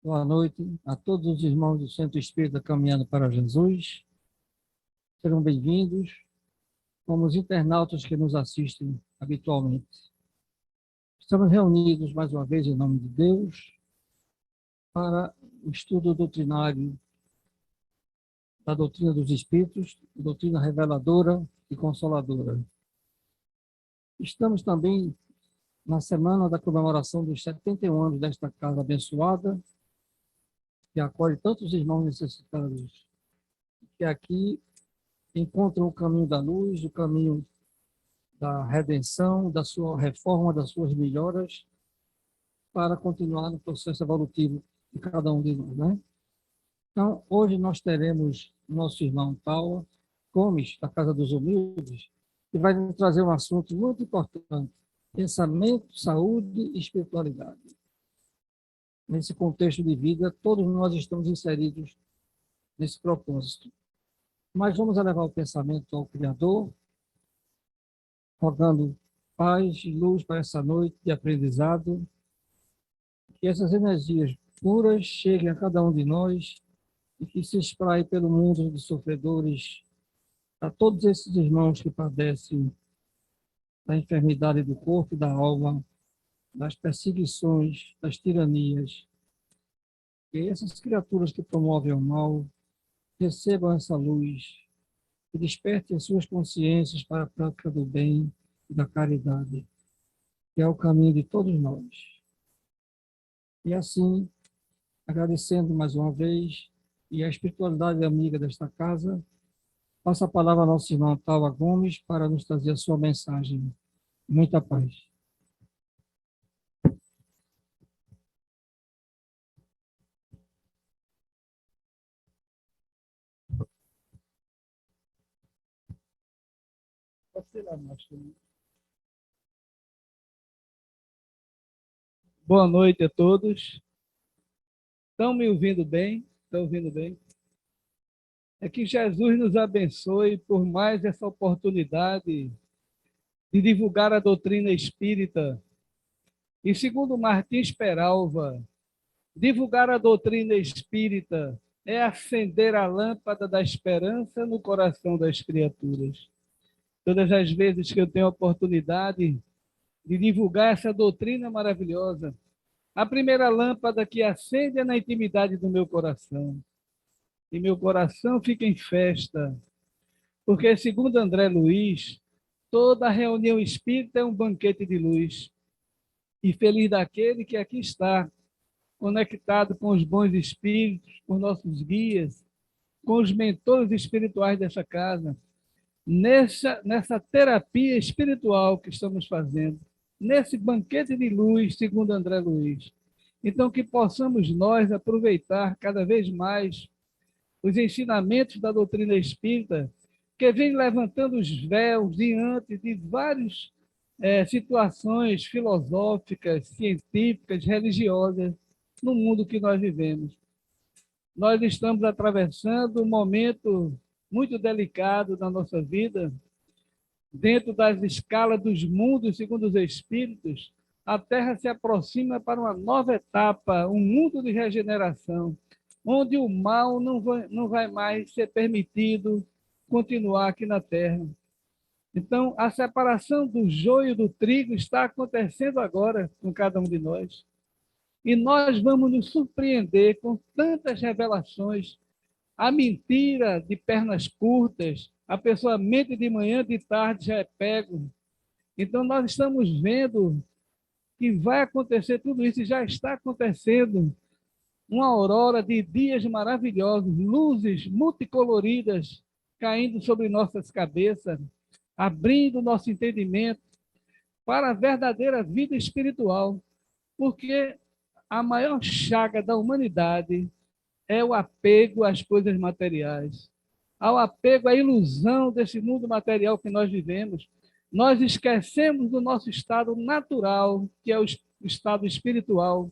Boa noite a todos os irmãos do Centro Espírita Caminhando para Jesus. Sejam bem-vindos, como os internautas que nos assistem habitualmente. Estamos reunidos mais uma vez em nome de Deus para o estudo doutrinário da doutrina dos Espíritos, doutrina reveladora e consoladora. Estamos também na semana da comemoração dos 71 anos desta casa abençoada, que acolhe tantos irmãos necessitados, que aqui encontram o caminho da luz, o caminho da redenção, da sua reforma, das suas melhoras, para continuar no processo evolutivo de cada um de nós, né? Então, hoje nós teremos nosso irmão Paulo Gomes, da Casa dos Humildes, que vai nos trazer um assunto muito importante: pensamento, saúde e espiritualidade. Nesse contexto de vida, todos nós estamos inseridos nesse propósito. Mas vamos elevar o pensamento ao Criador, rogando paz e luz para essa noite de aprendizado, que essas energias puras cheguem a cada um de nós e que se espraie pelo mundo de sofredores, a todos esses irmãos que padecem da enfermidade do corpo e da alma, das perseguições, das tiranias. Que essas criaturas que promovem o mal recebam essa luz e despertem as suas consciências para a prática do bem e da caridade, que é o caminho de todos nós. E assim, agradecendo mais uma vez, e a espiritualidade amiga desta casa, passo a palavra ao nosso irmão Taua Gomes para nos trazer a sua mensagem. Muita paz. Boa noite a todos. Estão me ouvindo bem? Estão ouvindo bem? É que Jesus nos abençoe por mais essa oportunidade de divulgar a doutrina espírita. E segundo Martins Peralva, divulgar a doutrina espírita é acender a lâmpada da esperança no coração das criaturas. Todas as vezes que eu tenho a oportunidade de divulgar essa doutrina maravilhosa, a primeira lâmpada que acende é na intimidade do meu coração. E meu coração fica em festa, porque, segundo André Luiz, toda reunião espírita é um banquete de luz. E feliz daquele que aqui está, conectado com os bons espíritos, com nossos guias, com os mentores espirituais dessa casa, nessa terapia espiritual que estamos fazendo, nesse banquete de luz, segundo André Luiz. Então, que possamos nós aproveitar cada vez mais os ensinamentos da doutrina espírita, que vem levantando os véus diante de várias situações filosóficas, científicas, religiosas no mundo que nós vivemos. Nós estamos atravessando um momento muito delicado da nossa vida, dentro das escalas dos mundos, segundo os Espíritos. A Terra se aproxima para uma nova etapa, um mundo de regeneração, onde o mal não vai mais ser permitido continuar aqui na Terra. Então, a separação do joio do trigo está acontecendo agora com cada um de nós. E nós vamos nos surpreender com tantas revelações. A mentira de pernas curtas, a pessoa mente de manhã, de tarde já é pego. Então, nós estamos vendo que vai acontecer tudo isso, e já está acontecendo. Uma aurora de dias maravilhosos, luzes multicoloridas caindo sobre nossas cabeças, abrindo nosso entendimento para a verdadeira vida espiritual, porque a maior chaga da humanidade é o apego às coisas materiais, ao apego à ilusão desse mundo material que nós vivemos. Nós esquecemos do nosso estado natural, que é o estado espiritual.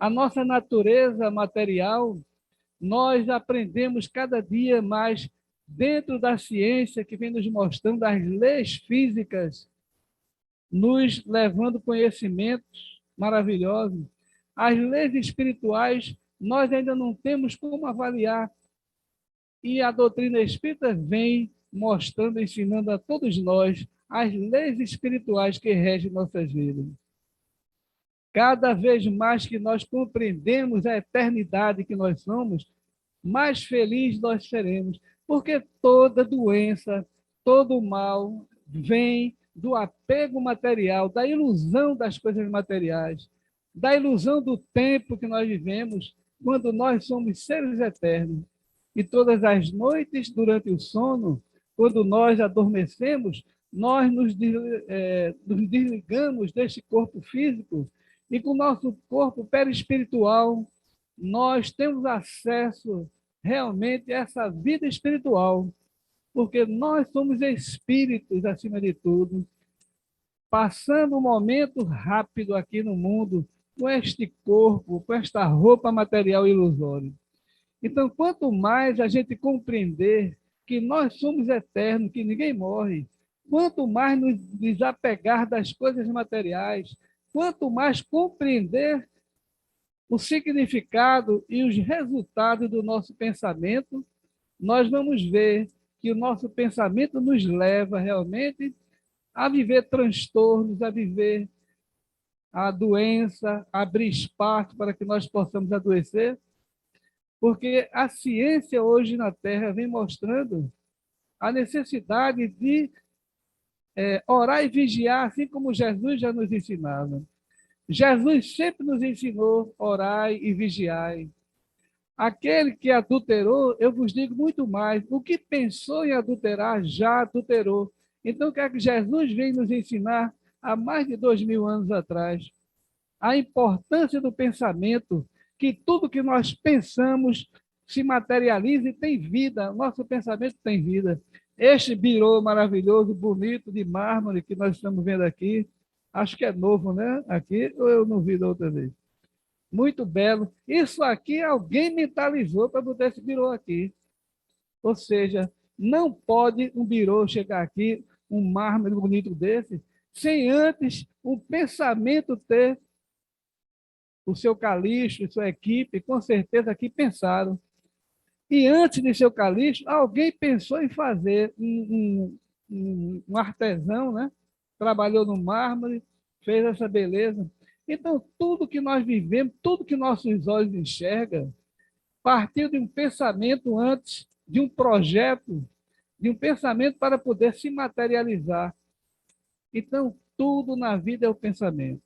A nossa natureza material, nós aprendemos cada dia mais dentro da ciência que vem nos mostrando as leis físicas, nos levando conhecimentos maravilhosos. As leis espirituais nós ainda não temos como avaliar. E a doutrina espírita vem mostrando, ensinando a todos nós as leis espirituais que regem nossas vidas. Cada vez mais que nós compreendemos a eternidade que nós somos, mais felizes nós seremos, porque toda doença, todo mal vem do apego material, da ilusão das coisas materiais, da ilusão do tempo que nós vivemos, quando nós somos seres eternos. E todas as noites, durante o sono, quando nós adormecemos, nós nos desligamos deste corpo físico e com o nosso corpo perispiritual, nós temos acesso realmente a essa vida espiritual, porque nós somos espíritos acima de tudo, passando um momento rápido aqui no mundo com este corpo, com esta roupa material ilusória. Então, quanto mais a gente compreender que nós somos eternos, que ninguém morre, quanto mais nos desapegar das coisas materiais, quanto mais compreender o significado e os resultados do nosso pensamento, nós vamos ver que o nosso pensamento nos leva realmente a viver transtornos, a viver a doença, a abrir espaço para que nós possamos adoecer, porque a ciência hoje na Terra vem mostrando a necessidade de orar e vigiar, assim como Jesus já nos ensinava. Jesus sempre nos ensinou, orai e vigiai. Aquele que adulterou, eu vos digo muito mais, o que pensou em adulterar, já adulterou. Então, o que é que Jesus vem nos ensinar há mais de 2000 anos atrás? A importância do pensamento, que tudo que nós pensamos se materializa e tem vida, nosso pensamento tem vida. Este birô maravilhoso, bonito, de mármore, que nós estamos vendo aqui, acho que é novo, né? Aqui, ou eu não vi da outra vez? Muito belo. Isso aqui alguém mentalizou para botar esse birô aqui. Ou seja, não pode um birô chegar aqui, um mármore bonito desse, sem antes um pensamento ter o seu Calixto, sua equipe, com certeza aqui pensaram. E antes de seu Calixto, alguém pensou em fazer um artesão, né? Trabalhou no mármore, fez essa beleza. Então, tudo que nós vivemos, tudo que nossos olhos enxergam, partiu de um pensamento antes, de um projeto, de um pensamento para poder se materializar. Então, tudo na vida é o pensamento.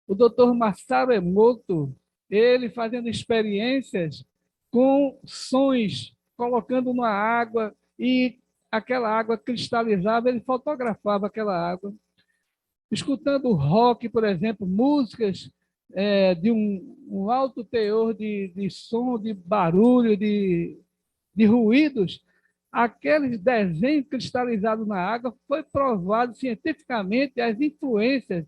O doutor Masaru Emoto, ele fazendo experiências com sons, colocando na água, e aquela água cristalizava, ele fotografava aquela água. Escutando rock, por exemplo, músicas de um alto teor de som, de barulho, de ruídos, aqueles desenhos cristalizados na água, foi provado cientificamente as influências.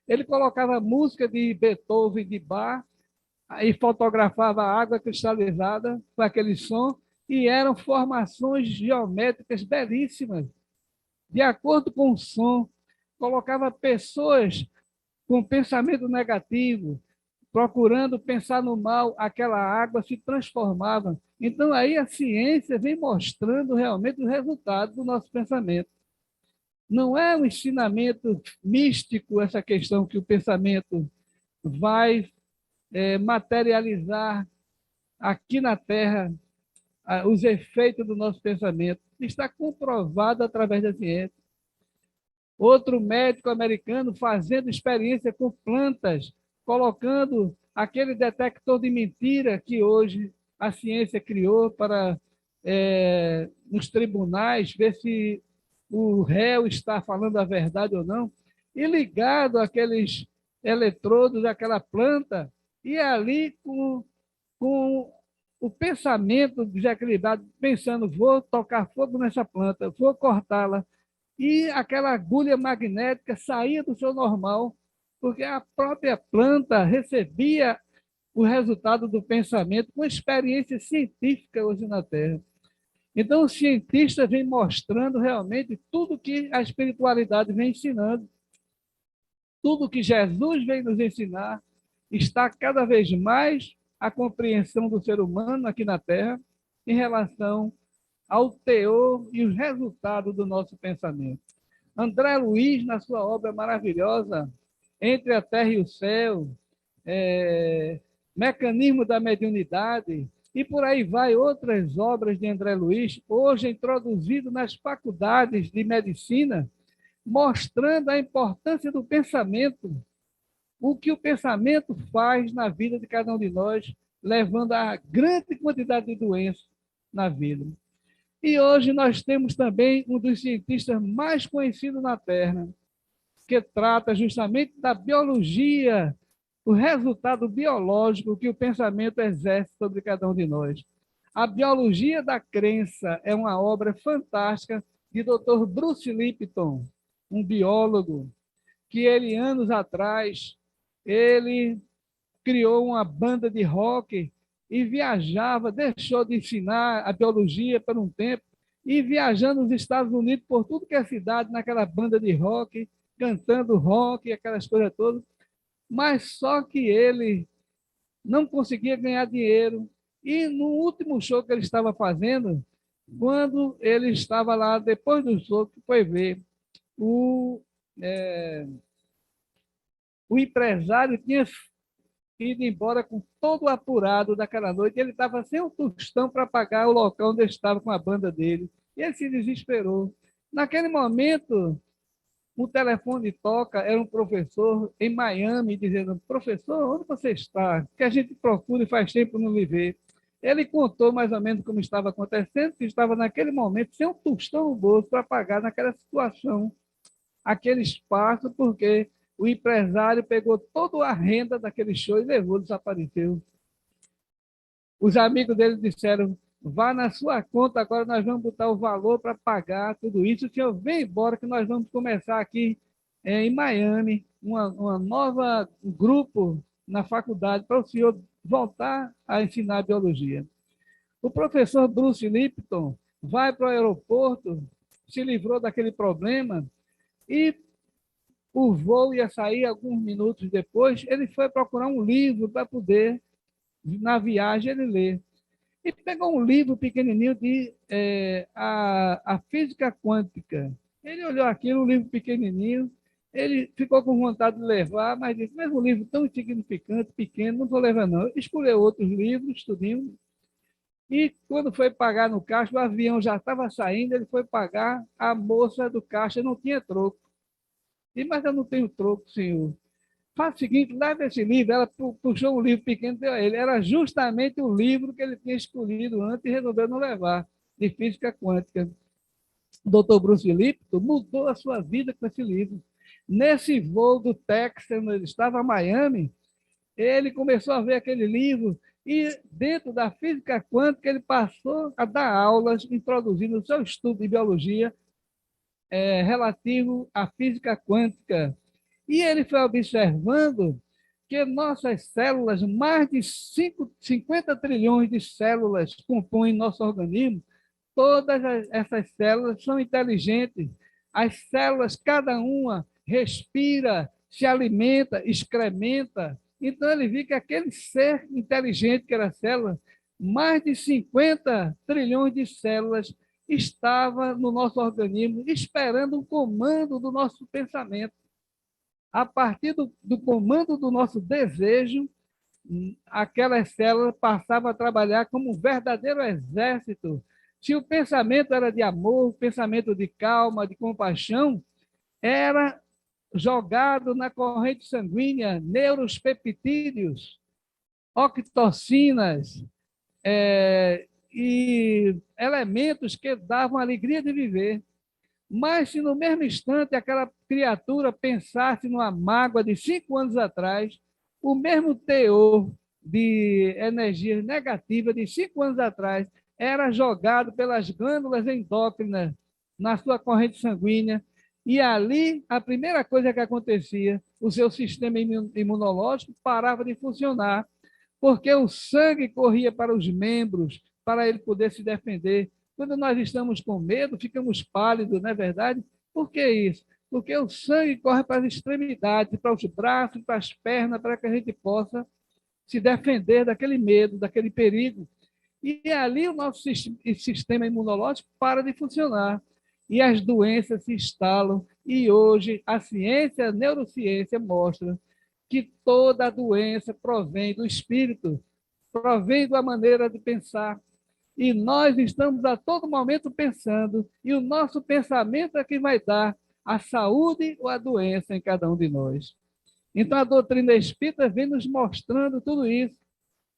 Ele colocava música de Beethoven, de Bach, e fotografava a água cristalizada com aquele som, e eram formações geométricas belíssimas, de acordo com o som. Colocava pessoas com pensamento negativo, procurando pensar no mal, aquela água se transformava. Então, aí a ciência vem mostrando realmente o resultado do nosso pensamento. Não é um ensinamento místico essa questão que o pensamento vai materializar aqui na Terra os efeitos do nosso pensamento. Está comprovado através da ciência. Outro médico americano fazendo experiência com plantas, colocando aquele detector de mentira que hoje a ciência criou para, nos tribunais, ver se o réu está falando a verdade ou não, e ligado àqueles eletrodos daquela planta, e ali com o pensamento desequilibrado, pensando, vou tocar fogo nessa planta, vou cortá-la, e aquela agulha magnética saía do seu normal, porque a própria planta recebia o resultado do pensamento com experiência científica hoje na Terra. Então, o cientista vem mostrando realmente tudo que a espiritualidade vem ensinando. Tudo que Jesus vem nos ensinar está cada vez mais a compreensão do ser humano aqui na Terra em relação ao teor e os resultados do nosso pensamento. André Luiz, na sua obra maravilhosa, Entre a Terra e o Céu, Mecanismo da Mediunidade, e por aí vai outras obras de André Luiz, hoje introduzido nas faculdades de medicina, mostrando a importância do pensamento, o que o pensamento faz na vida de cada um de nós, levando a grande quantidade de doenças na vida. E hoje nós temos também um dos cientistas mais conhecidos na Terra, que trata justamente da biologia, o resultado biológico que o pensamento exerce sobre cada um de nós. A Biologia da Crença é uma obra fantástica de Dr. Bruce Lipton, um biólogo, que ele, anos atrás, ele criou uma banda de rock e viajava, deixou de ensinar a biologia por um tempo, e viajando nos Estados Unidos, por tudo que é cidade, naquela banda de rock, cantando rock, aquelas coisas todas, mas só que ele não conseguia ganhar dinheiro. E no último show que ele estava fazendo, quando ele estava lá, depois do show, que foi ver, o empresário tinha ido embora com todo o apurado daquela noite. Ele estava sem um tostão para pagar o local onde ele estava com a banda dele. E ele se desesperou. Naquele momento, o telefone toca, era um professor em Miami, dizendo: professor, onde você está? Que a gente procura e faz tempo não lhe ver. Ele contou mais ou menos como estava acontecendo, que estava naquele momento sem um tostão no bolso para pagar naquela situação, aquele espaço, porque o empresário pegou toda a renda daquele show e levou, desapareceu. Os amigos dele disseram: vá na sua conta, agora nós vamos botar o valor para pagar tudo isso. O senhor vem embora que nós vamos começar aqui em Miami, uma nova grupo na faculdade para o senhor voltar a ensinar biologia. O professor Bruce Lipton vai para o aeroporto, se livrou daquele problema e o voo ia sair alguns minutos depois. Ele foi procurar um livro para poder, na viagem, ele ler. E pegou um livro pequenininho de a física quântica. Ele olhou aquilo, um livro pequenininho, ele ficou com vontade de levar, mas disse: mesmo um livro tão insignificante, pequeno, não vou levar não. Escolheu outros livros, estudinho, e quando foi pagar no caixa, o avião já estava saindo, ele foi pagar, a moça do caixa não tinha troco. E: mas eu não tenho troco, senhor. Faz o seguinte, leva esse livro. Ela puxou um livro pequeno e deu a ele. Era justamente o livro que ele tinha escolhido antes e resolveu não levar, de física quântica. O Dr. Bruce Lipton mudou a sua vida com esse livro. Nesse voo do Texas, ele estava em Miami, ele começou a ver aquele livro e, dentro da física quântica, ele passou a dar aulas, introduzindo o seu estudo de biologia relativo à física quântica. E ele foi observando que nossas células, mais de 50 trilhões de células compõem nosso organismo. Todas essas células são inteligentes. As células, cada uma, respira, se alimenta, excrementa. Então, ele viu que aquele ser inteligente que era a célula, mais de 50 trilhões de células, estava no nosso organismo, esperando o comando do nosso pensamento. A partir do comando do nosso desejo, aquelas células passavam a trabalhar como um verdadeiro exército. Se o pensamento era de amor, pensamento de calma, de compaixão, era jogado na corrente sanguínea neuropeptídeos, ocitocinas, e elementos que davam alegria de viver. Mas se no mesmo instante aquela criatura pensasse numa mágoa de 5 anos atrás, o mesmo teor de energia negativa de 5 anos atrás era jogado pelas glândulas endócrinas na sua corrente sanguínea, e ali a primeira coisa que acontecia, o seu sistema imunológico parava de funcionar, porque o sangue corria para os membros, para ele poder se defender. Quando nós estamos com medo, ficamos pálidos, não é verdade? Por que isso? Porque o sangue corre para as extremidades, para os braços, para as pernas, para que a gente possa se defender daquele medo, daquele perigo. E ali o nosso sistema imunológico para de funcionar. E as doenças se instalam. E hoje a ciência, a neurociência mostra que toda doença provém do espírito, provém da maneira de pensar. E nós estamos a todo momento pensando, e o nosso pensamento é que vai dar a saúde ou a doença em cada um de nós. Então a doutrina espírita vem nos mostrando tudo isso,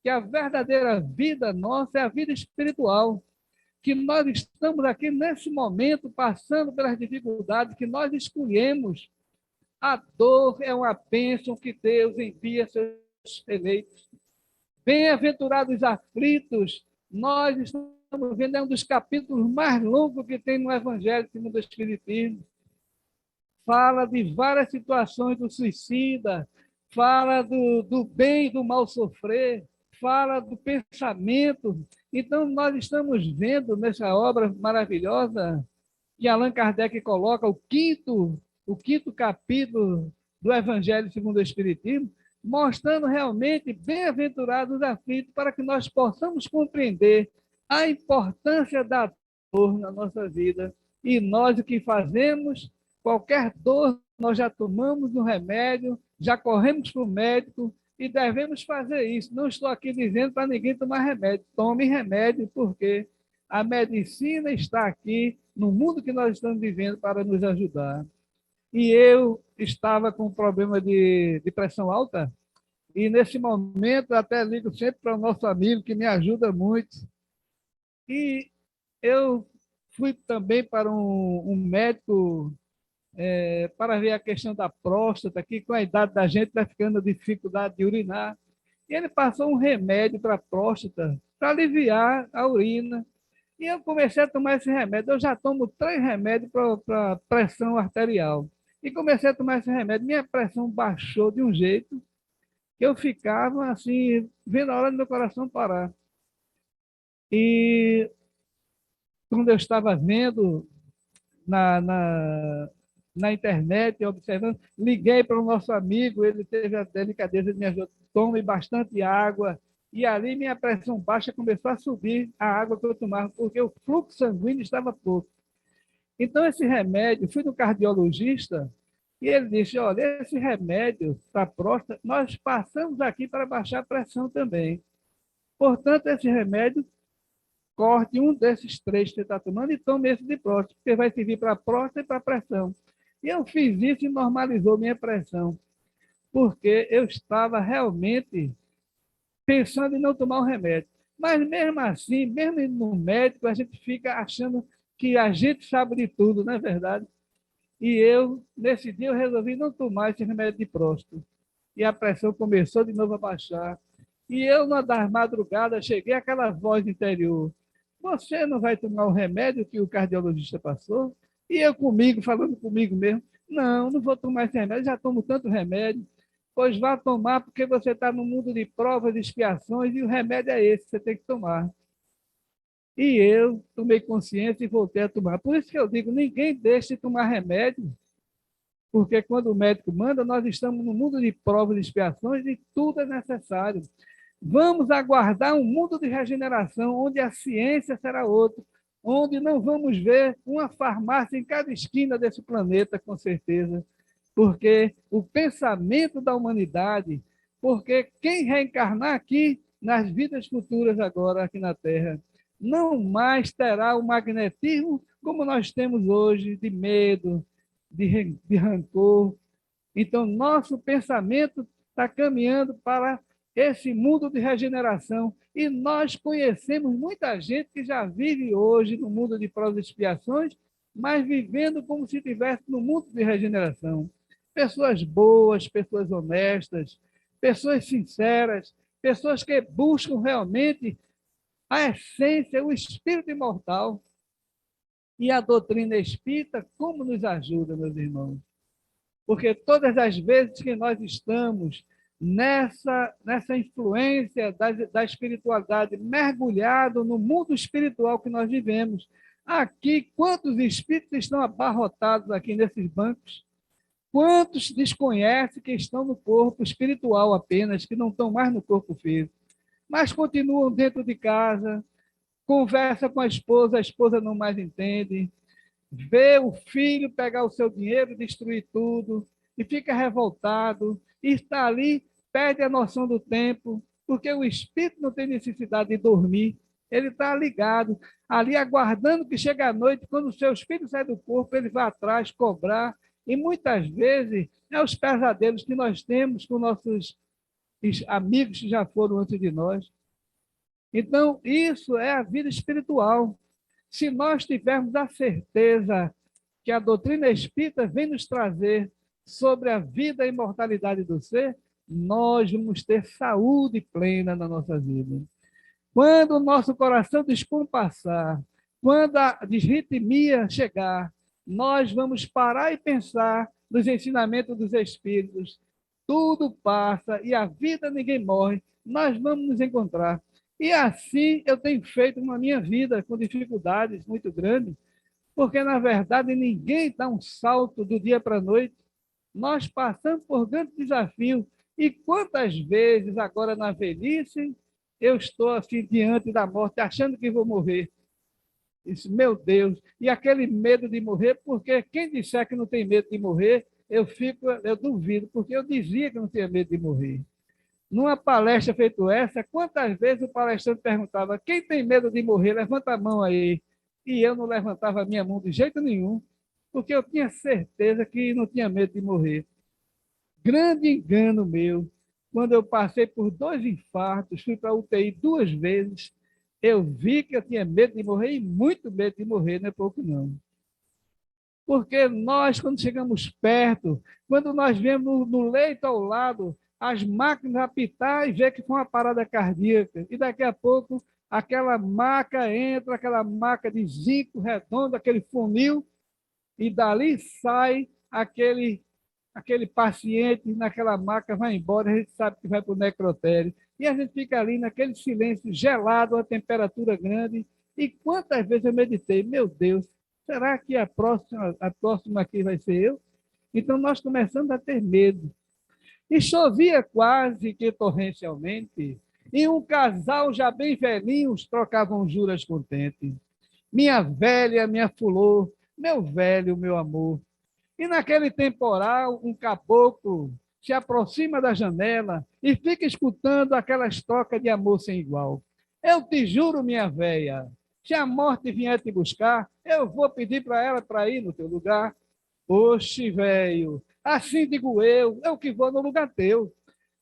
que a verdadeira vida nossa é a vida espiritual, que nós estamos aqui nesse momento passando pelas dificuldades que nós escolhemos. A dor é uma bênção que Deus envia a seus eleitos. Bem-aventurados os aflitos, nós estamos vendo, é um dos capítulos mais longos que tem no Evangelho segundo o Espiritismo. Fala de várias situações do suicida, fala do bem e do mal sofrer, fala do pensamento. Então, nós estamos vendo nessa obra maravilhosa que Allan Kardec coloca o quinto capítulo do Evangelho segundo o Espiritismo, mostrando realmente bem-aventurados os aflitos, para que nós possamos compreender a importância da dor na nossa vida. E nós o que fazemos, qualquer dor, nós já tomamos um remédio, já corremos para o médico e devemos fazer isso. Não estou aqui dizendo para ninguém tomar remédio. Tome remédio, porque a medicina está aqui no mundo que nós estamos vivendo para nos ajudar. E eu estava com um problema de pressão alta, e nesse momento até ligo sempre para o nosso amigo, que me ajuda muito. E eu fui também para um médico para ver a questão da próstata, que com a idade da gente vai ficando dificuldade de urinar. E ele passou um remédio para a próstata, para aliviar a urina. E eu comecei a tomar esse remédio. Eu já tomo 3 remédios para pressão arterial. E comecei a tomar esse remédio. Minha pressão baixou de um jeito que eu ficava assim, vendo a hora do meu coração parar. E quando eu estava vendo na internet, observando, liguei para o nosso amigo, ele teve a delicadeza de me ajudar, tome bastante água, e ali minha pressão baixa começou a subir, a água que eu tomava, porque o fluxo sanguíneo estava pouco. Então, esse remédio, fui no cardiologista, e ele disse, olha, esse remédio para a próstata, nós passamos aqui para baixar a pressão também. Portanto, esse remédio, corte um desses 3 que você está tomando e tome esse de próstata, porque vai servir para a próstata e para a pressão. E eu fiz isso e normalizou minha pressão, porque eu estava realmente pensando em não tomar o remédio. Mas mesmo assim, mesmo indo no médico, a gente fica achando que a gente sabe de tudo, não é verdade? E eu, nesse dia, eu resolvi não tomar esse remédio de próstata. E a pressão começou de novo a baixar. E eu, numa das madrugadas, cheguei àquela voz interior: você não vai tomar o remédio que o cardiologista passou? E eu comigo, falando comigo mesmo: não vou tomar esse remédio, já tomo tanto remédio. Pois vá tomar, porque você está no mundo de provas e expiações, e o remédio é esse, você tem que tomar. E eu tomei consciência e voltei a tomar. Por isso que eu digo, ninguém deixa de tomar remédio, porque quando o médico manda, nós estamos no mundo de provas e expiações e tudo é necessário. Vamos aguardar um mundo de regeneração, onde a ciência será outro, onde não vamos ver uma farmácia em cada esquina desse planeta, com certeza, porque o pensamento da humanidade, porque quem reencarnar aqui, nas vidas futuras agora, aqui na Terra, não mais terá o magnetismo como nós temos hoje, de medo, de rancor. Então, nosso pensamento está caminhando para esse mundo de regeneração. E nós conhecemos muita gente que já vive hoje no mundo de provas e expiações, mas vivendo como se estivesse no mundo de regeneração. Pessoas boas, pessoas honestas, pessoas sinceras, pessoas que buscam realmente a essência, o espírito imortal. E a doutrina espírita, como nos ajuda, meus irmãos? Porque todas as vezes que nós estamos nessa influência da espiritualidade, mergulhado no mundo espiritual que nós vivemos, aqui, quantos espíritos estão abarrotados aqui nesses bancos? Quantos desconhecem que estão no corpo espiritual apenas, que não estão mais no corpo físico, mas continuam dentro de casa, conversa com a esposa não mais entende, vê o filho pegar o seu dinheiro, destruir tudo, e fica revoltado, e está ali, perde a noção do tempo, porque o espírito não tem necessidade de dormir, ele está ligado, ali aguardando que chegue a noite, quando os seus filhos saem do corpo, ele vai atrás cobrar, e muitas vezes é os pesadelos que nós temos com nossos amigos que já foram antes de nós. Então, isso é a vida espiritual. Se nós tivermos a certeza que a doutrina espírita vem nos trazer sobre a vida e imortalidade do ser, nós vamos ter saúde plena na nossa vida. Quando o nosso coração descompassar, quando a desritmia chegar, nós vamos parar e pensar nos ensinamentos dos Espíritos. Tudo passa e a vida ninguém morre. Nós vamos nos encontrar. E assim eu tenho feito na minha vida, com dificuldades muito grandes, porque, na verdade, ninguém dá um salto do dia para a noite. Nós passamos por grandes desafios. E quantas vezes, agora na velhice, eu estou assim diante da morte, achando que vou morrer. Isso, meu Deus, e aquele medo de morrer, porque quem disser que não tem medo de morrer, eu duvido, porque eu dizia que não tinha medo de morrer. Numa palestra feita essa, quantas vezes o palestrante perguntava: quem tem medo de morrer, levanta a mão aí. E eu não levantava a minha mão de jeito nenhum, porque eu tinha certeza que não tinha medo de morrer. Grande engano meu. Quando eu passei por 2 infartos, fui para a UTI 2 vezes, eu vi que eu tinha medo de morrer, e muito medo de morrer, não é pouco não. Porque nós, quando chegamos perto, quando nós vemos no leito ao lado, as máquinas apitar e ver que foi uma parada cardíaca, e daqui a pouco aquela maca entra, aquela maca de zinco redondo, aquele funil, e dali sai aquele paciente naquela maca, vai embora, a gente sabe que vai para o necrotério. E a gente fica ali naquele silêncio gelado, a temperatura grande. E quantas vezes eu meditei, meu Deus, será que a próxima aqui vai ser eu? Então nós começamos a ter medo. E chovia quase que torrencialmente, e um casal já bem velhinhos trocavam juras contentes. Minha velha, minha fulô, meu velho, meu amor. E naquele temporal, um caboclo se aproxima da janela e fica escutando aquelas trocas de amor sem igual. Eu te juro, minha velha, se a morte vier te buscar, eu vou pedir para ela para ir no teu lugar. Oxe, velho, assim digo eu que vou no lugar teu.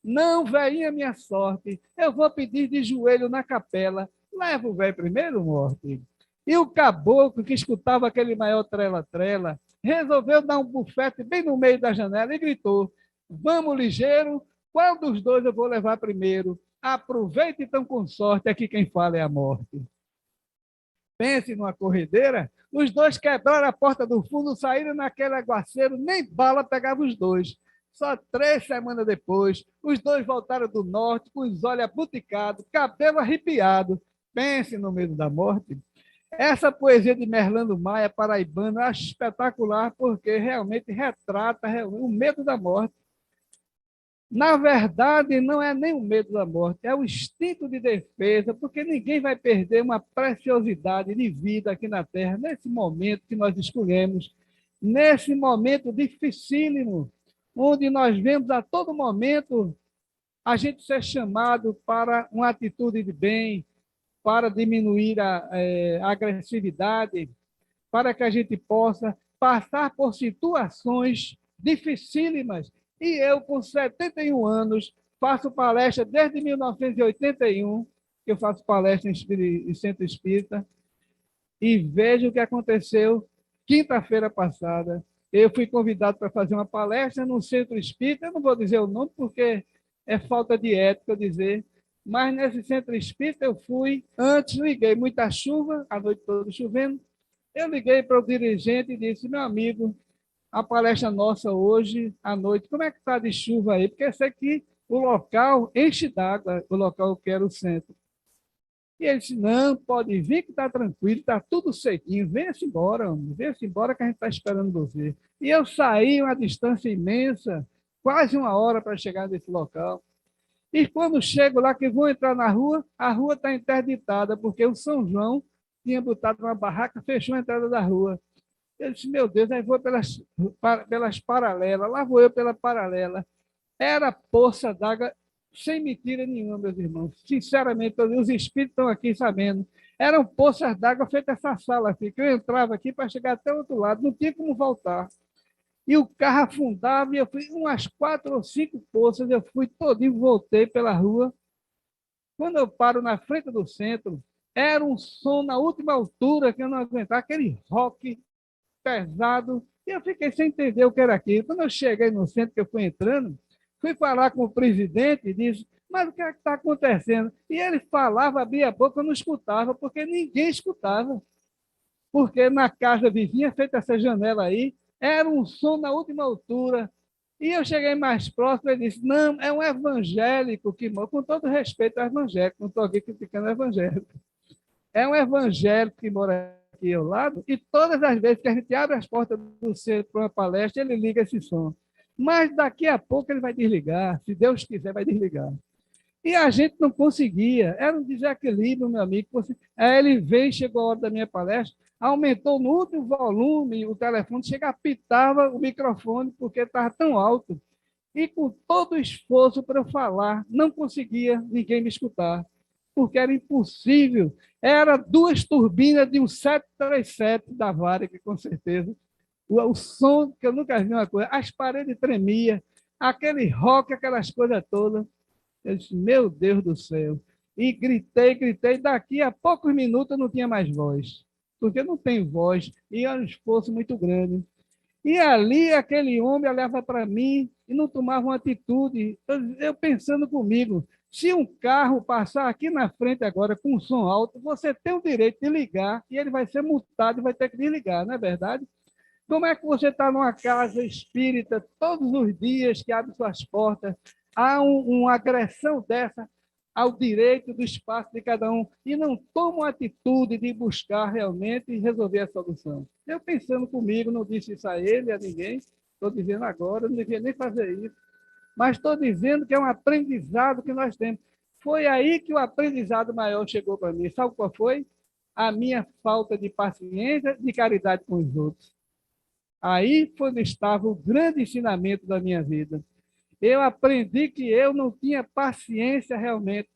Não, velhinha, minha sorte, eu vou pedir de joelho na capela. Leva o velho primeiro, morte. E o caboclo, que escutava aquele maior trela-trela, resolveu dar um bufete bem no meio da janela e gritou: vamos ligeiro, qual dos dois eu vou levar primeiro? Aproveite então com sorte, aqui quem fala é a morte. Pense numa corredeira, os dois quebraram a porta do fundo, saíram naquele aguaceiro, nem bala pegava os dois. Só 3 semanas depois, os dois voltaram do norte, com os olhos abuticados, cabelo arrepiado. Pense no medo da morte. Essa poesia de Merlano Maia, paraibano, eu acho espetacular, porque realmente retrata o medo da morte. Na verdade, não é nem o medo da morte, é o instinto de defesa, porque ninguém vai perder uma preciosidade de vida aqui na Terra, nesse momento que nós escolhemos, nesse momento dificílimo, onde nós vemos a todo momento a gente ser chamado para uma atitude de bem, para diminuir a agressividade, para que a gente possa passar por situações dificílimas. E eu, com 71 anos, faço palestra desde 1981, que eu faço palestra em centro espírita, e vejo o que aconteceu quinta-feira passada. Eu fui convidado para fazer uma palestra no centro espírita, eu não vou dizer o nome porque é falta de ética dizer, mas nesse centro espírita eu fui, antes liguei muita chuva, a noite toda chovendo, eu liguei para o dirigente e disse: meu amigo, a palestra nossa hoje à noite, como é que está de chuva aí? Porque esse aqui, o local enche d'água, o local que era o centro. E ele disse, não, pode vir que está tranquilo, está tudo sequinho, venha-se embora, homem, venha-se embora que a gente está esperando você. E eu saí uma distância imensa, quase 1 hora para chegar nesse local. E quando chego lá, que vou entrar na rua, a rua está interditada, porque o São João tinha botado uma barraca, fechou a entrada da rua. Eu disse, meu Deus, aí vou pelas paralelas, lá vou eu pela paralela. Era poça d'água, sem mentira nenhuma, meus irmãos. Sinceramente, os espíritos estão aqui sabendo. Eram poças d'água feitas essa sala aqui, que eu entrava aqui para chegar até o outro lado, não tinha como voltar. E o carro afundava, e eu fui umas 4 ou 5 poças, eu fui todinho, voltei pela rua. Quando eu paro na frente do centro, era um som na última altura que eu não aguentava, aquele rock pesado, e eu fiquei sem entender o que era aquilo. Quando eu cheguei no centro, que eu fui entrando, fui falar com o presidente e disse, mas o que é que está acontecendo? E ele falava, abria a boca, eu não escutava, porque ninguém escutava. Porque na casa vizinha, feita essa janela aí, era um som na última altura. E eu cheguei mais próximo e disse, não, é um evangélico que mora, com todo respeito ao evangélico, não estou aqui criticando o evangélico. É um evangélico que mora aqui ao lado, e todas as vezes que a gente abre as portas do centro para uma palestra, ele liga esse som. Mas daqui a pouco ele vai desligar, se Deus quiser, vai desligar. E a gente não conseguia, era um desequilíbrio, meu amigo. Aí ele veio, chegou a hora da minha palestra, aumentou no último volume o telefone, chega, apitava o microfone, porque estava tão alto. E com todo o esforço para eu falar, não conseguia ninguém me escutar, porque era impossível. Era 2 turbinas de um 737 da Varig, com certeza. O som, que eu nunca vi uma coisa, as paredes tremiam, aquele rock, aquelas coisas todas. Eu disse, meu Deus do céu. E gritei, gritei. Daqui a poucos minutos eu não tinha mais voz, porque não tem voz, e era um esforço muito grande. E ali aquele homem olhava para mim e não tomava uma atitude. Eu pensando comigo, se um carro passar aqui na frente agora com um som alto, você tem o direito de ligar e ele vai ser multado e vai ter que desligar, não é verdade? Como é que você está numa casa espírita todos os dias que abre suas portas, há uma agressão dessa ao direito do espaço de cada um e não toma uma atitude de buscar realmente resolver a solução? Eu pensando comigo, não disse isso a ele, a ninguém, estou dizendo agora, não devia nem fazer isso, mas estou dizendo que é um aprendizado que nós temos. Foi aí que o aprendizado maior chegou para mim. Sabe qual foi? A minha falta de paciência, de caridade com os outros. Aí foi onde estava o grande ensinamento da minha vida. Eu aprendi que eu não tinha paciência realmente.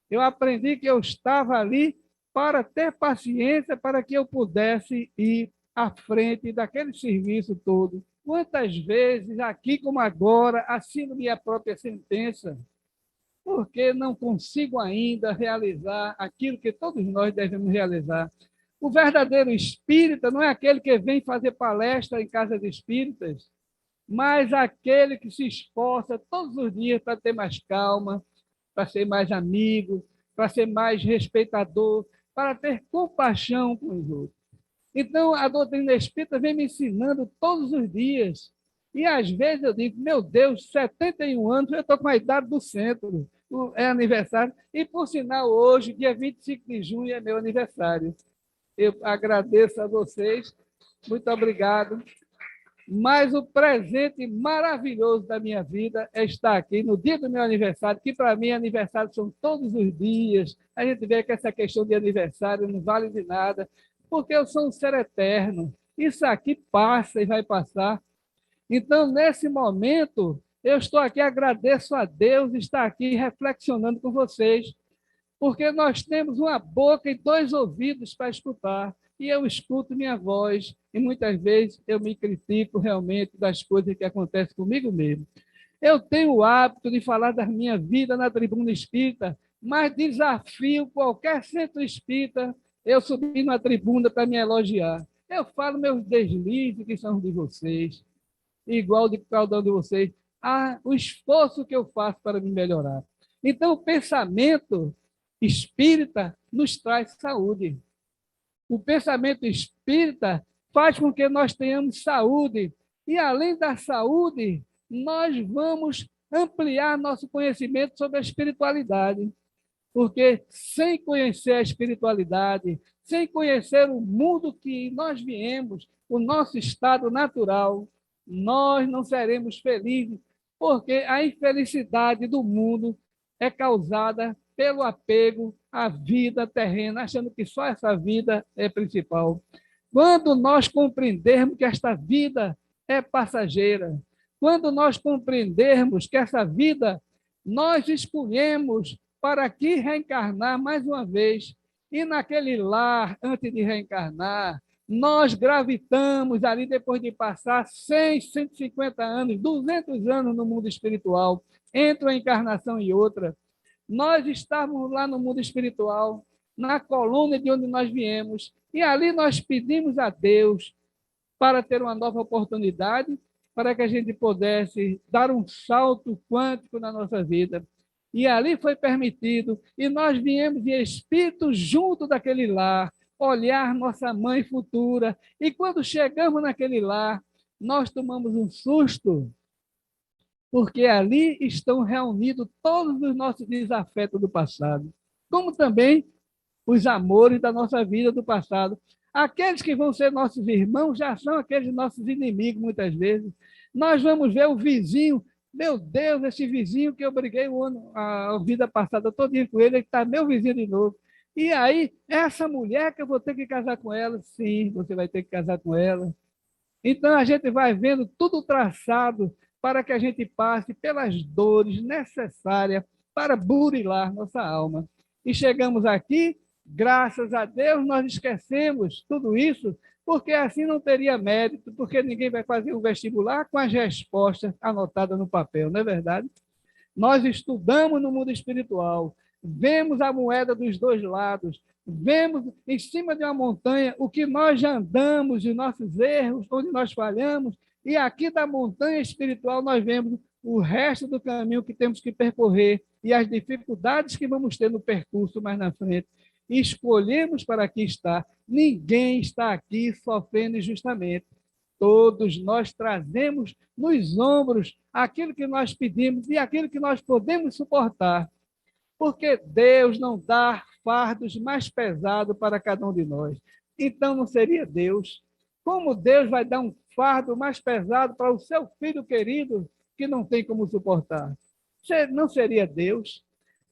Eu aprendi que eu estava ali para ter paciência, para que eu pudesse ir à frente daquele serviço todo. Quantas vezes, aqui como agora, assino minha própria sentença, porque não consigo ainda realizar aquilo que todos nós devemos realizar. O verdadeiro espírita não é aquele que vem fazer palestra em casas espíritas, mas aquele que se esforça todos os dias para ter mais calma, para ser mais amigo, para ser mais respeitador, para ter compaixão com os outros. Então, a doutrina espírita vem me ensinando todos os dias. E às vezes eu digo, meu Deus, 71 anos, eu estou com a idade do centro, é aniversário. E, por sinal, hoje, dia 25 de junho, é meu aniversário. Eu agradeço a vocês, muito obrigado. Mas o presente maravilhoso da minha vida é estar aqui no dia do meu aniversário, que para mim aniversário são todos os dias. A gente vê que essa questão de aniversário não vale de nada, porque eu sou um ser eterno. Isso aqui passa e vai passar. Então, nesse momento, eu estou aqui, agradeço a Deus estar aqui reflexionando com vocês, porque nós temos uma boca e 2 ouvidos para escutar, e eu escuto minha voz, e muitas vezes eu me critico realmente das coisas que acontecem comigo mesmo. Eu tenho o hábito de falar da minha vida na tribuna espírita, mas desafio qualquer centro espírita eu subir na tribuna para me elogiar. Eu falo meus deslizes, que são de vocês, igual de cada um de vocês, o esforço que eu faço para me melhorar. Então, o pensamento espírita nos traz saúde. O pensamento espírita faz com que nós tenhamos saúde. E, além da saúde, nós vamos ampliar nosso conhecimento sobre a espiritualidade. Porque sem conhecer a espiritualidade, sem conhecer o mundo que nós viemos, o nosso estado natural, nós não seremos felizes, porque a infelicidade do mundo é causada pelo apego à vida terrena, achando que só essa vida é principal. Quando nós compreendermos que esta vida é passageira, quando nós compreendermos que essa vida nós escolhemos para aqui reencarnar mais uma vez, e naquele lar, antes de reencarnar, nós gravitamos ali depois de passar 100, 150 anos, 200 anos no mundo espiritual, entre uma encarnação e outra. Nós estávamos lá no mundo espiritual, na colônia de onde nós viemos, e ali nós pedimos a Deus para ter uma nova oportunidade, para que a gente pudesse dar um salto quântico na nossa vida. E ali foi permitido, e nós viemos em espírito junto daquele lar, olhar nossa mãe futura. E quando chegamos naquele lar, nós tomamos um susto, porque ali estão reunidos todos os nossos desafetos do passado, como também os amores da nossa vida do passado. Aqueles que vão ser nossos irmãos já são aqueles nossos inimigos, muitas vezes. Nós vamos ver o vizinho, meu Deus, esse vizinho que eu briguei a vida passada todinha com ele está meu vizinho de novo. E aí, essa mulher que eu vou ter que casar com ela, sim, você vai ter que casar com ela. Então, a gente vai vendo tudo traçado para que a gente passe pelas dores necessárias para burilar nossa alma. E chegamos aqui, graças a Deus, nós esquecemos tudo isso, porque assim não teria mérito, porque ninguém vai fazer um vestibular com as respostas anotadas no papel, não é verdade? Nós estudamos no mundo espiritual, vemos a moeda dos dois lados, vemos em cima de uma montanha o que nós já andamos, os nossos erros, onde nós falhamos, e aqui da montanha espiritual nós vemos o resto do caminho que temos que percorrer e as dificuldades que vamos ter no percurso mais na frente. E escolhemos para aqui estar. Ninguém está aqui sofrendo injustamente. Todos nós trazemos nos ombros aquilo que nós pedimos e aquilo que nós podemos suportar, porque Deus não dá fardos mais pesados para cada um de nós. Então não seria Deus. Como Deus vai dar um fardo mais pesado para o seu filho querido que não tem como suportar? Não seria Deus?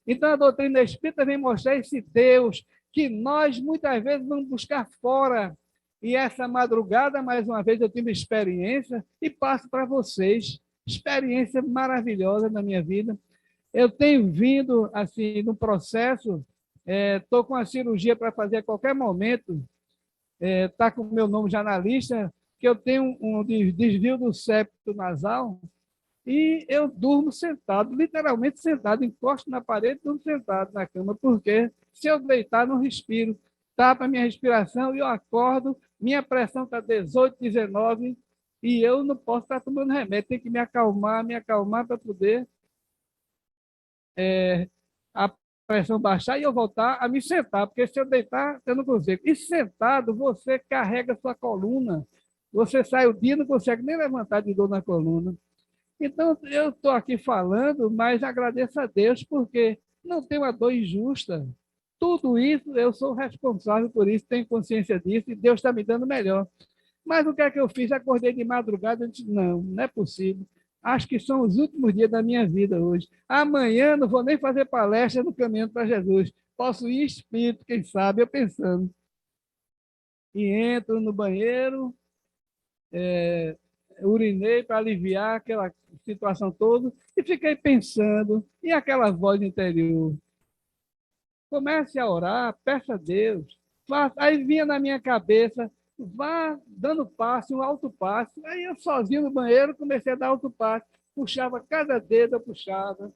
Então a doutrina espírita vem mostrar esse Deus que nós muitas vezes vamos buscar fora. E essa madrugada, mais uma vez, eu tive experiência e passo para vocês. Experiência maravilhosa na minha vida. Eu tenho vindo, assim, no processo, estou com a cirurgia para fazer a qualquer momento, está com o meu nome já na lista, que eu tenho um desvio do septo nasal, e eu durmo sentado, literalmente sentado, encosto na parede, durmo sentado na cama, porque se eu deitar, não respiro. Tapa a minha respiração e eu acordo, minha pressão está 18, 19, e eu não posso estar tomando remédio, tem que me acalmar para poder a pressão baixar e eu voltar a me sentar, porque se eu deitar, eu não consigo. E sentado, você carrega sua coluna, você sai o dia, não consegue nem levantar de dor na coluna. Então, eu estou aqui falando, mas agradeço a Deus, porque não tenho uma dor injusta. Tudo isso, eu sou responsável por isso, tenho consciência disso, e Deus está me dando melhor. Mas o que é que eu fiz? Acordei de madrugada e disse, não, não é possível. Acho que são os últimos dias da minha vida hoje. Amanhã não vou nem fazer palestra no caminho para Jesus. Posso ir espírito, quem sabe, eu pensando. E entro no banheiro, urinei para aliviar aquela situação toda e fiquei pensando, e aquela voz interior? Comece a orar, peça a Deus. Aí vinha na minha cabeça, vá dando passo, um alto passo. Aí eu sozinho no banheiro comecei a dar alto passo. Puxava cada dedo, eu puxava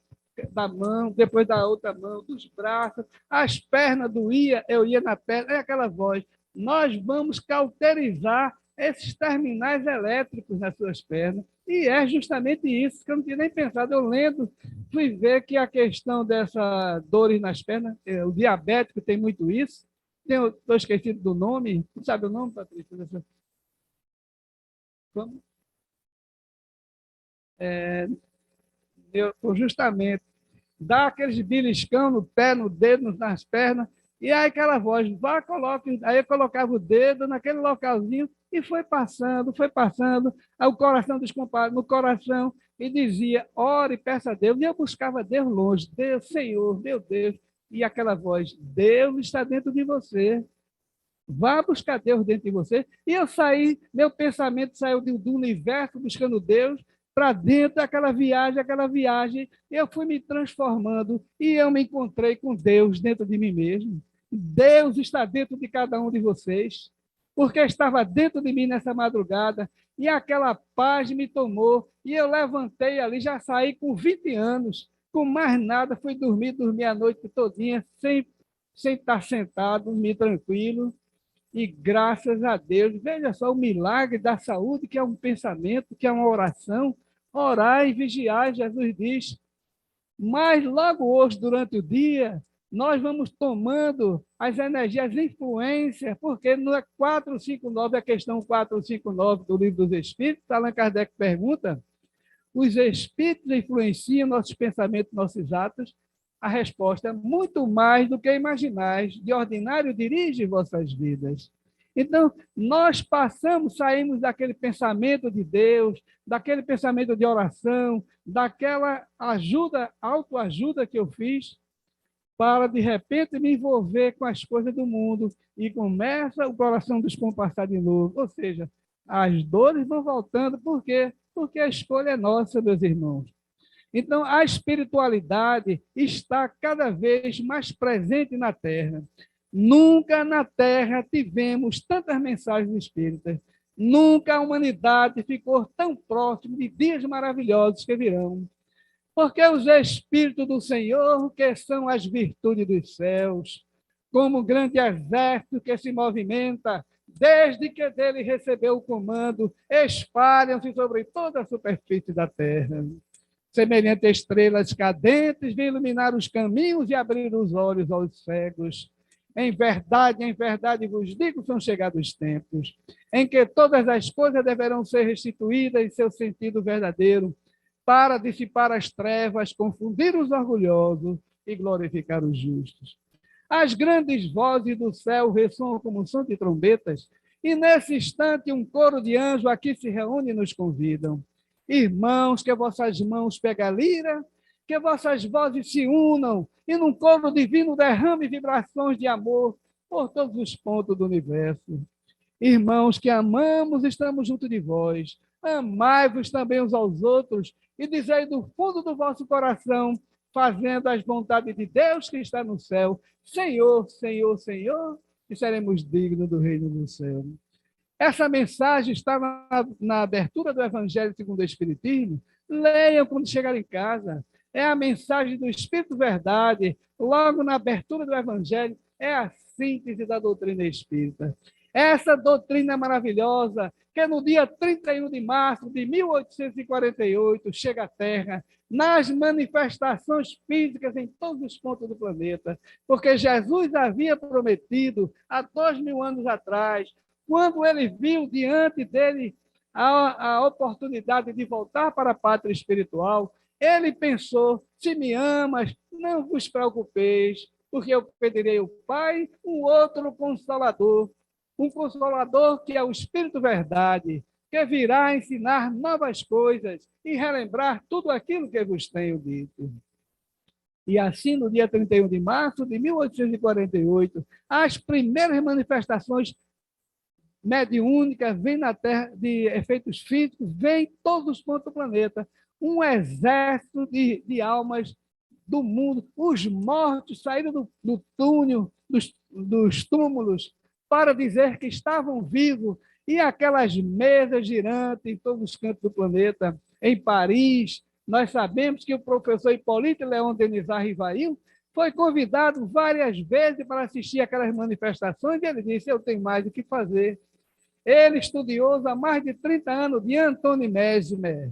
da mão, depois da outra mão, dos braços, as pernas doía, eu ia na perna, aí aquela voz, nós vamos cauterizar esses terminais elétricos nas suas pernas. E é justamente isso que eu não tinha nem pensado. Eu lendo, fui ver que a questão dessa dores nas pernas, o diabético tem muito isso. Estou esquecido do nome. Tu sabe o nome, Patrícia? Como? Eu, justamente. dá aqueles beliscão no pé, no dedo, nas pernas, e aí aquela voz, vá, coloque. Aí eu colocava o dedo naquele localzinho e foi passando, aí o coração dos compadres, no coração, e dizia, ore, peça a Deus. E eu buscava Deus longe, Deus, Senhor, meu Deus. E aquela voz, Deus está dentro de você. Vá buscar Deus dentro de você. E eu saí, meu pensamento saiu do universo buscando Deus para dentro daquela viagem. Eu fui me transformando e eu me encontrei com Deus dentro de mim mesmo. Deus está dentro de cada um de vocês, porque estava dentro de mim nessa madrugada e aquela paz me tomou e eu levantei ali, já saí com 20 anos, com mais nada, fui dormir a noite todinha, sem estar sentado, dormir tranquilo. E graças a Deus, veja só o milagre da saúde, que é um pensamento, que é uma oração. Orar e vigiar, Jesus diz. Mas logo hoje, durante o dia, nós vamos tomando as energias, as influências, porque no 459, a questão 459 do Livro dos Espíritos, Allan Kardec pergunta: os espíritos influenciam nossos pensamentos, nossos atos? A resposta é muito mais do que imaginais. De ordinário dirige vossas vidas. Então, nós saímos daquele pensamento de Deus, daquele pensamento de oração, daquela ajuda, autoajuda que eu fiz, para, de repente, me envolver com as coisas do mundo e começa o coração descompassar de novo. Ou seja, as dores vão voltando. Por quê? Porque a escolha é nossa, meus irmãos. Então, a espiritualidade está cada vez mais presente na Terra. Nunca na Terra tivemos tantas mensagens espíritas. Nunca a humanidade ficou tão próxima de dias maravilhosos que virão. Porque os Espíritos do Senhor, que são as virtudes dos céus, como um grande exército que se movimenta, desde que dele recebeu o comando, espalham-se sobre toda a superfície da terra. Semelhante a estrelas cadentes, de iluminar os caminhos e abrir os olhos aos cegos. Em verdade vos digo, são chegados os tempos em que todas as coisas deverão ser restituídas em seu sentido verdadeiro, para dissipar as trevas, confundir os orgulhosos e glorificar os justos. As grandes vozes do céu ressoam como som de trombetas, e nesse instante um coro de anjos aqui se reúne e nos convidam. Irmãos, que vossas mãos peguem a lira, que vossas vozes se unam, e num coro divino derrame vibrações de amor por todos os pontos do universo. Irmãos que amamos, estamos junto de vós. Amai-vos também uns aos outros e dizei do fundo do vosso coração, fazendo as vontades de Deus que está no céu: Senhor, Senhor, Senhor, e seremos dignos do reino do céu. Essa mensagem está na abertura do Evangelho segundo o Espiritismo. Leiam quando chegarem em casa. É a mensagem do Espírito Verdade, logo na abertura do Evangelho, é a síntese da doutrina espírita. Essa doutrina maravilhosa, que no dia 31 de março de 1848 chega à Terra, nas manifestações físicas em todos os pontos do planeta, porque Jesus havia prometido há 2000 anos atrás, quando ele viu diante dele a oportunidade de voltar para a pátria espiritual, ele pensou: se me amas, não vos preocupeis, porque eu pedirei ao Pai um outro consolador, um consolador que é o Espírito Verdade, que virá ensinar novas coisas e relembrar tudo aquilo que vos tenho dito. E assim, no dia 31 de março de 1848, as primeiras manifestações mediúnicas vêm na Terra, de efeitos físicos, vêm em todos os pontos do planeta. Um exército de almas do mundo, os mortos saíram do túnel, dos túmulos, para dizer que estavam vivos, e aquelas mesas girantes em todos os cantos do planeta. Em Paris, nós sabemos que o professor Hipólito Leon Denisard Rivail foi convidado várias vezes para assistir aquelas manifestações, e ele disse: eu tenho mais o que fazer. Ele, estudioso há mais de 30 anos de Antônio Mesmer,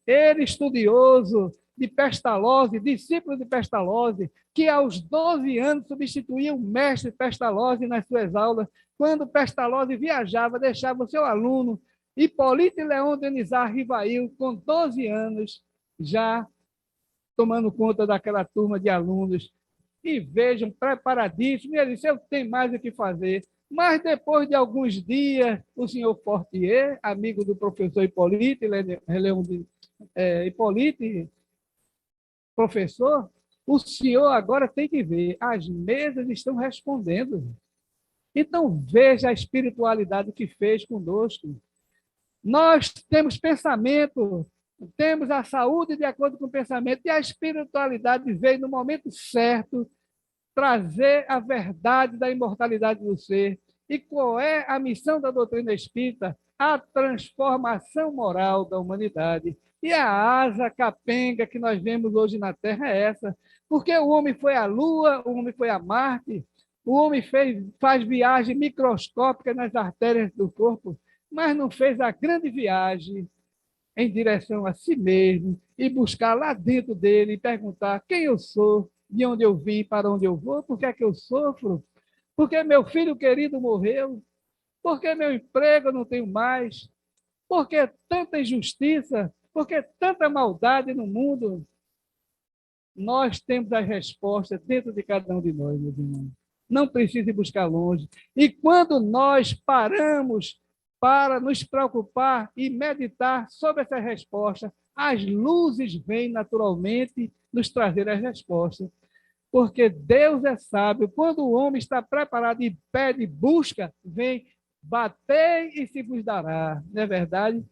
ele, estudioso de Pestalozzi, discípulo de Pestalozzi, que aos 12 anos substituía o mestre Pestalozzi nas suas aulas. Quando Pestalozzi viajava, deixava o seu aluno, Hipólito Leon Denisard Rivail, com 12 anos, já tomando conta daquela turma de alunos, e vejam, preparadíssimo, e ele disse, eu tenho mais o que fazer. Mas depois de alguns dias, o senhor Fortier, amigo do professor Hipólite, Hipólite, professor, o senhor agora tem que ver, as mesas estão respondendo. Então, veja a espiritualidade que fez conosco. Nós temos pensamento, temos a saúde de acordo com o pensamento, e a espiritualidade veio no momento certo trazer a verdade da imortalidade do ser. E qual é a missão da doutrina espírita? A transformação moral da humanidade. E a asa capenga que nós vemos hoje na Terra é essa. Porque o homem foi à Lua, o homem foi a Marte, o homem faz viagem microscópica nas artérias do corpo, mas não fez a grande viagem em direção a si mesmo e buscar lá dentro dele e perguntar quem eu sou, de onde eu vim, para onde eu vou, por que é que eu sofro, por que meu filho querido morreu, por que meu emprego eu não tenho mais, por que tanta injustiça, por que tanta maldade no mundo. Nós temos as respostas dentro de cada um de nós, meus irmãos. Não precisa ir buscar longe. E quando nós paramos para nos preocupar e meditar sobre essa resposta, as luzes vêm naturalmente nos trazer as respostas. Porque Deus é sábio. Quando o homem está preparado e pede, busca, vem, batei e se vos dará. Não é verdade?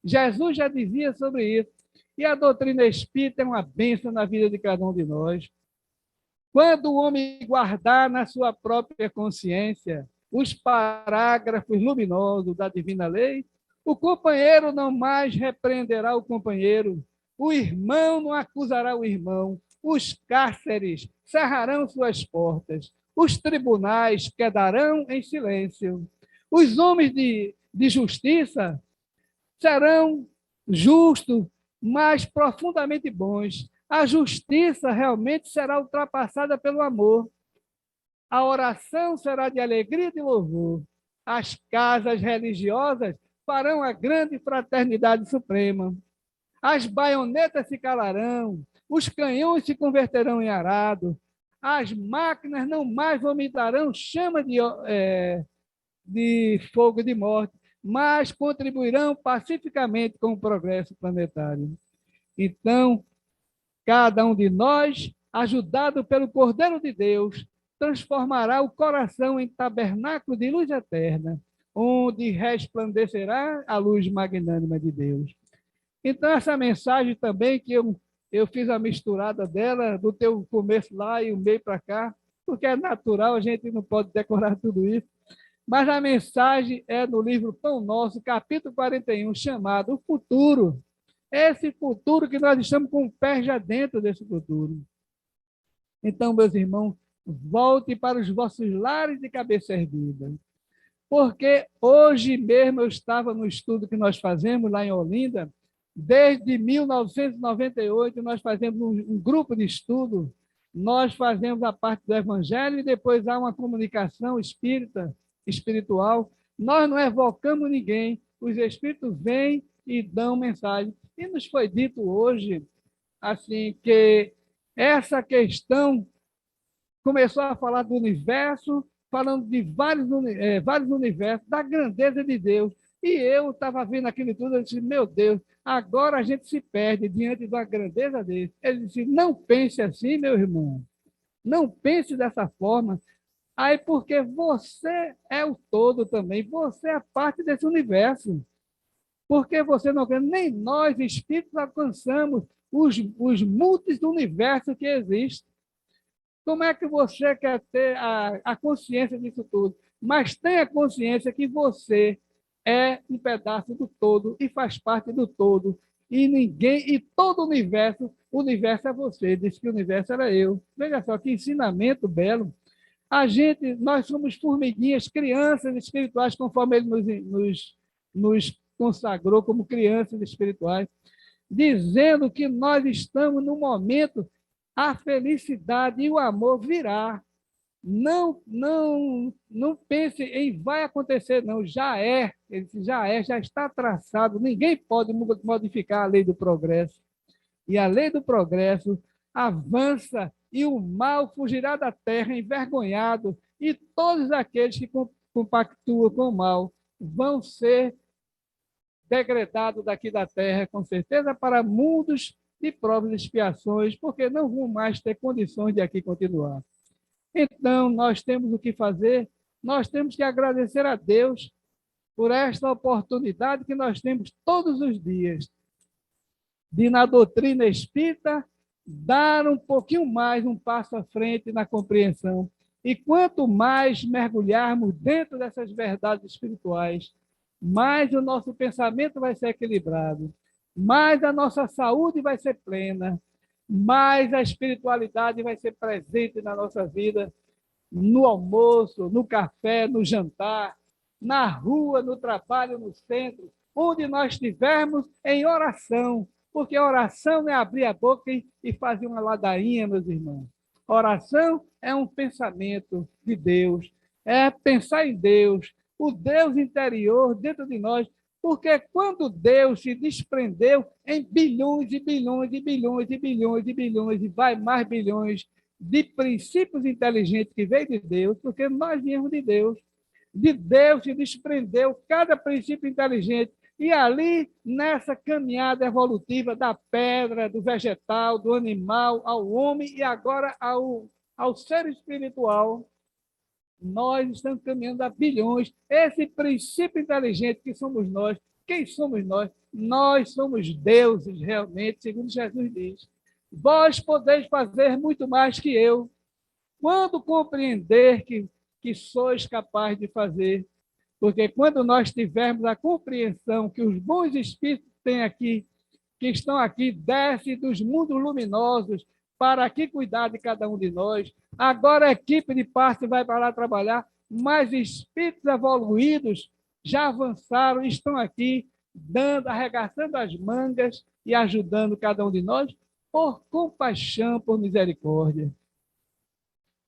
Jesus já dizia sobre isso. E a doutrina espírita é uma bênção na vida de cada um de nós. Quando o homem guardar na sua própria consciência os parágrafos luminosos da divina lei, o companheiro não mais repreenderá o companheiro, o irmão não acusará o irmão, os cárceres cerrarão suas portas, os tribunais quedarão em silêncio, os homens de justiça serão justos, mas profundamente bons. A justiça realmente será ultrapassada pelo amor. A oração será de alegria e de louvor. As casas religiosas farão a grande fraternidade suprema. As baionetas se calarão, os canhões se converterão em arado, as máquinas não mais vomitarão chama de fogo de morte, mas contribuirão pacificamente com o progresso planetário. Então, cada um de nós, ajudado pelo Cordeiro de Deus, transformará o coração em tabernáculo de luz eterna, onde resplandecerá a luz magnânima de Deus. Então, essa mensagem também, que eu fiz a misturada dela, do teu começo lá e o meio para cá, porque é natural, a gente não pode decorar tudo isso, mas a mensagem é no livro Pão Nosso, capítulo 41, chamado O Futuro. Esse futuro que nós estamos com o pé já dentro desse futuro. Então, meus irmãos, volte para os vossos lares de cabeça erguida. Porque hoje mesmo eu estava no estudo que nós fazemos lá em Olinda, desde 1998 nós fazemos um grupo de estudo, nós fazemos a parte do evangelho e depois há uma comunicação espiritual. Nós não evocamos ninguém, os espíritos vêm e dão mensagem. E nos foi dito hoje, assim, que essa questão começou a falar do universo, falando de vários universos, da grandeza de Deus. E eu estava vendo aquilo tudo, eu disse, meu Deus, agora a gente se perde diante da grandeza dele. Ele disse, não pense assim, meu irmão, não pense dessa forma. Aí, porque você é o todo também, você é parte desse universo. Porque você não quer, nem nós, espíritos, alcançamos os multis do universo que existe. Como é que você quer ter a consciência disso tudo? Mas tenha consciência que você é um pedaço do todo e faz parte do todo. E todo o universo é você. Diz que o universo era eu. Veja só que ensinamento belo. Nós somos formiguinhas, crianças espirituais, conforme ele nos consagrou como crianças espirituais, dizendo que nós estamos no momento, a felicidade e o amor virá. Não pense em vai acontecer, não, já é, já está traçado, ninguém pode modificar a lei do progresso. e a lei do progresso avança e o mal fugirá da terra envergonhado e todos aqueles que compactuam com o mal vão ser degredados daqui da terra, com certeza, para mundos de provas e expiações, porque não vão mais ter condições de aqui continuar. Então, nós temos o que fazer? Nós temos que agradecer a Deus por esta oportunidade que nós temos todos os dias de, na doutrina espírita, dar um pouquinho mais, um passo à frente na compreensão. E quanto mais mergulharmos dentro dessas verdades espirituais, mais o nosso pensamento vai ser equilibrado, mais a nossa saúde vai ser plena, mais a espiritualidade vai ser presente na nossa vida, no almoço, no café, no jantar, na rua, no trabalho, no centro, onde nós estivermos em oração, porque oração não é abrir a boca e fazer uma ladainha, meus irmãos. Oração é um pensamento de Deus, é pensar em Deus, o Deus interior dentro de nós, porque quando Deus se desprendeu em bilhões e bilhões e bilhões e bilhões e bilhões, e vai mais bilhões de princípios inteligentes que veio de Deus, porque nós viemos de Deus se desprendeu cada princípio inteligente, e ali, nessa caminhada evolutiva da pedra, do vegetal, do animal, ao homem e agora ao ser espiritual, nós estamos caminhando a bilhões. Esse princípio inteligente que somos nós, quem somos nós? Nós somos deuses, realmente, segundo Jesus diz. Vós podeis fazer muito mais que eu, quando compreender que sois capazes de fazer. Porque quando nós tivermos a compreensão que os bons espíritos têm aqui, que estão aqui, desce dos mundos luminosos para aqui cuidar de cada um de nós. Agora a equipe de passe vai para lá trabalhar, mas espíritos evoluídos já avançaram, estão aqui, arregaçando as mangas e ajudando cada um de nós por compaixão, por misericórdia.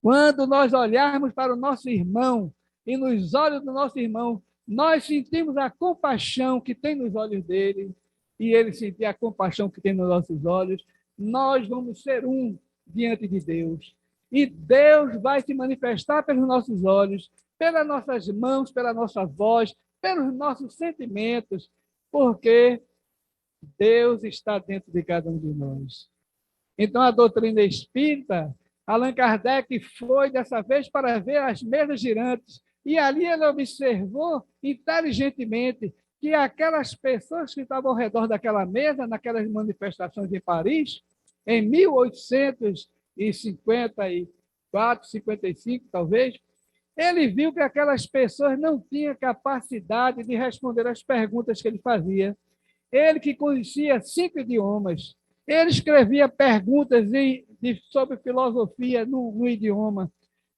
Quando nós olharmos para o nosso irmão e nos olhos do nosso irmão, nós sentimos a compaixão que tem nos olhos dele, e ele sentir a compaixão que tem nos nossos olhos, nós vamos ser um diante de Deus. E Deus vai se manifestar pelos nossos olhos, pelas nossas mãos, pela nossa voz, pelos nossos sentimentos, porque Deus está dentro de cada um de nós. Então, a doutrina espírita, Allan Kardec foi dessa vez para ver as mesas girantes, e ali ele observou inteligentemente que aquelas pessoas que estavam ao redor daquela mesa, naquelas manifestações em Paris, em 1854, 55 talvez, ele viu que aquelas pessoas não tinham capacidade de responder às perguntas que ele fazia. Ele que conhecia 5 idiomas, ele escrevia perguntas sobre filosofia no idioma.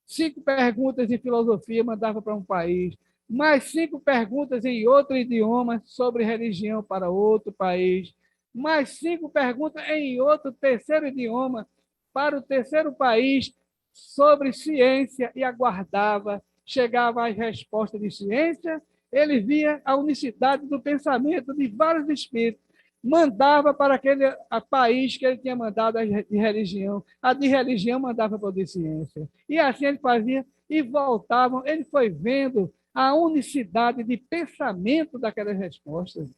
5 perguntas de filosofia mandava para um país, mais 5 perguntas em outro idioma sobre religião para outro país, mais 5 perguntas em outro terceiro idioma para o terceiro país sobre ciência, e aguardava, chegava às respostas de ciência, ele via a unicidade do pensamento de vários espíritos, mandava para aquele país que ele tinha mandado de religião, a de religião mandava para o de ciência. E assim ele fazia, e voltavam, ele foi vendo a unicidade de pensamento daquelas respostas.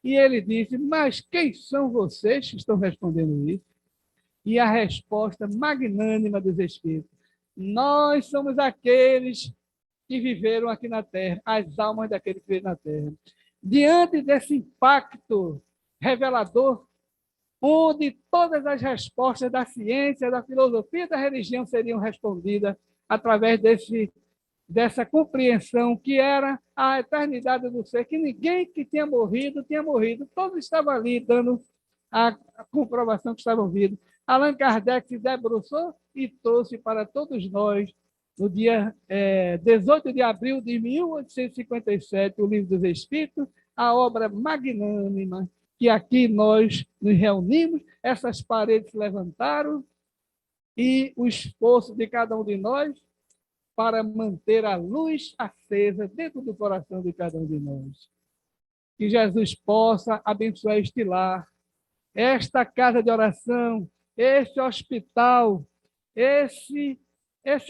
E ele disse, mas quem são vocês que estão respondendo isso? E a resposta magnânima dos espíritos, nós somos aqueles que viveram aqui na Terra, as almas daqueles que viveram na Terra. Diante desse impacto revelador, onde todas as respostas da ciência, da filosofia e da religião seriam respondidas através dessa compreensão que era a eternidade do ser, que ninguém que tinha morrido. Todos estavam ali dando a comprovação que estavam vivos. Allan Kardec se debruçou e trouxe para todos nós, no dia 18 de abril de 1857, o Livro dos Espíritos, a obra magnânima, que aqui nós nos reunimos, essas paredes se levantaram, e o esforço de cada um de nós para manter a luz acesa dentro do coração de cada um de nós. Que Jesus possa abençoar este lar, esta casa de oração, esse hospital, esse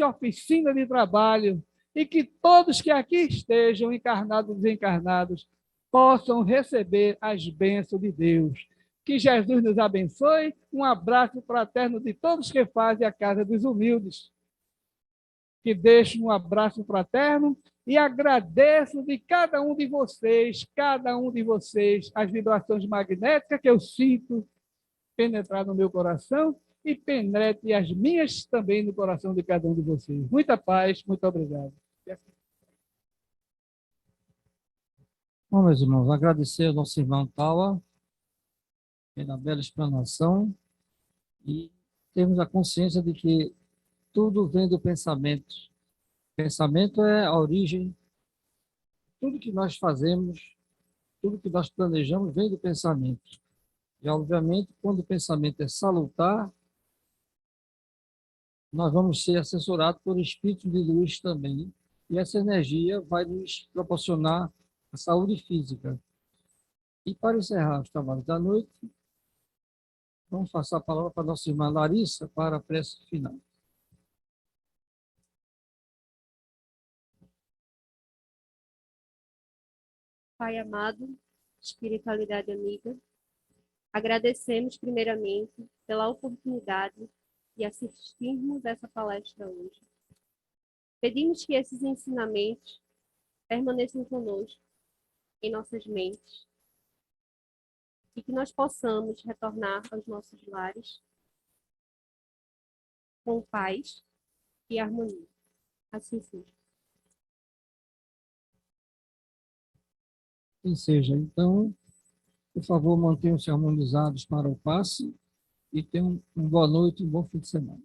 oficina de trabalho, e que todos que aqui estejam, encarnados e desencarnados, possam receber as bênçãos de Deus. Que Jesus nos abençoe. Um abraço fraterno de todos que fazem a Casa dos Humildes. Que deixo um abraço fraterno e agradeço de cada um de vocês, as vibrações magnéticas que eu sinto penetrar no meu coração e penetre as minhas também no coração de cada um de vocês. Muita paz, muito obrigado. Bom, meus irmãos, agradecer ao nosso irmão Tawa pela bela explanação e temos a consciência de que tudo vem do pensamento. Pensamento é a origem. Tudo que nós fazemos, tudo que nós planejamos vem do pensamento. E, obviamente, quando o pensamento é salutar, nós vamos ser assessorados por espírito de luz também. E essa energia vai nos proporcionar a saúde física. E para encerrar os trabalhos da noite, vamos passar a palavra para a nossa irmã Larissa para a prece final. Pai amado, espiritualidade amiga, agradecemos primeiramente pela oportunidade de assistirmos essa palestra hoje. Pedimos que esses ensinamentos permaneçam conosco, em nossas mentes, e que nós possamos retornar aos nossos lares com paz e harmonia. Assim seja. Assim seja. Então, por favor, mantenham-se harmonizados para o passe e tenham uma boa noite e um bom fim de semana.